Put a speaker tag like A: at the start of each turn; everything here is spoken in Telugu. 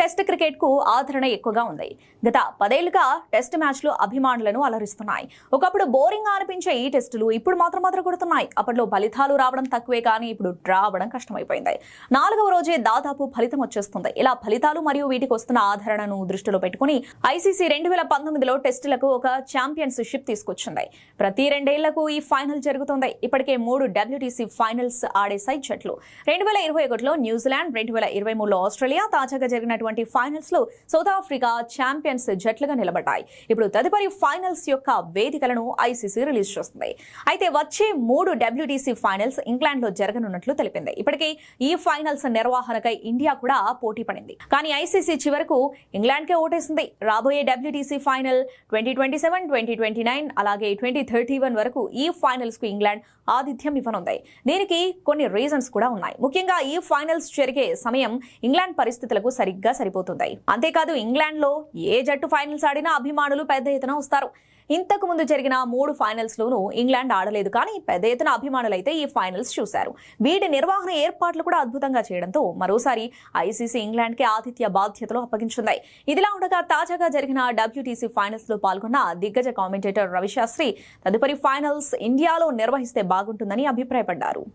A: టెస్ట్ క్రికెట్ కు ఆదరణ ఎక్కువగా ఉంది. గత 10 ఏళ్లుగా టెస్ట్ మ్యాచ్లు అభిమానులను అలరిస్తున్నాయి. ఒకప్పుడు బోరింగ్ గా అనిపించే ఈ టెస్టులు ఇప్పుడు మాత్రం కొడుతున్నాయి. అప్పట్లో ఫలితాలు రావడం తక్కువే, కానీ ఇప్పుడు డ్రా అవ్వడం కష్టమైపోయింది. 4వ రోజే దాదాపు ఫలితం వచ్చేస్తుంది. ఇలా ఫలితాలు మరియు వీటికి వస్తున్న ఆదరణను దృష్టిలో పెట్టుకుని ఐసీసీ 2019లో టెస్టులకు ఒక ఛాంపియన్షిప్ తీసుకొచ్చింది. ప్రతి 2 ఏళ్లకు ఈ ఫైనల్ జరుగుతుంది. ఇప్పటికే 3 WTC ఫైనల్స్ ఆడేశాయి జట్లు. 2021లో న్యూజిలాండ్, 2023లో ఆస్ట్రేలియా, తాజాగా జరిగినటువంటి ఫైనల్స్ లో సౌత్ ఆఫ్రికా ఛాంపియన్స్ జట్లుగా నిలబడ్డాయి. ఇప్పుడు తదుపరి ఫైనల్స్ యొక్క వేదికలను ఐసీసీ రిలీజ్ చేస్తుంది. అయితే వచ్చే 3 WTC ఫైనల్స్ ఇంగ్లాండ్ లో జరగనున్నట్లు తెలిపింది. ఇప్పటికే ఈ ఫైనల్స్ నిర్వహణకై ఇండియా కూడా పోటీ పడింది. కానీ ఐసీసీ చివరకు ఇంగ్లాండ్ కే ఓటేసింది. రాబోయే WTC ఫైనల్ 2027, 2029 అలాగే 2031 వరకు ఈ ఫైనల్స్ కు ఇంగ్లాండ్ ఆతిథ్యం ఇవ్వనుంది. దీనికి కొన్ని రీజన్స్ కూడా ఉన్నాయి. ముఖ్యంగా ఈ ఫైనల్స్ జరిగే సమయం ఇంగ్లాండ్ పరిస్థితులకు సరిగ్గా సరిపోతుంది. అంతేకాదు, ఇంగ్లాండ్ లో ఏ జట్టు ఫైనల్స్ ఆడినా అభిమానులు పెద్ద ఎత్తున వస్తారు. ఇంతకు ముందు జరిగిన 3 ఫైనల్స్ లోనూ ఇంగ్లాండ్ ఆడలేదు, కానీ పెద్ద ఎత్తున అభిమానులైతే ఈ ఫైనల్స్ చూశారు. వీటి నిర్వహణ ఏర్పాట్లు కూడా అద్భుతంగా చేయడంతో మరోసారి ఐసీసీ ఇంగ్లాండ్ కి ఆతిథ్య బాధ్యతలు అప్పగించింది. ఇదిలా ఉండగా తాజాగా జరిగిన WTC ఫైనల్స్ లో పాల్గొన్న దిగ్గజ కామెంటేటర్ రవిశాస్త్రి తదుపరి ఫైనల్స్ ఇండియాలో నిర్వహిస్తే బాగుంటుందని అభిప్రాయపడ్డారు.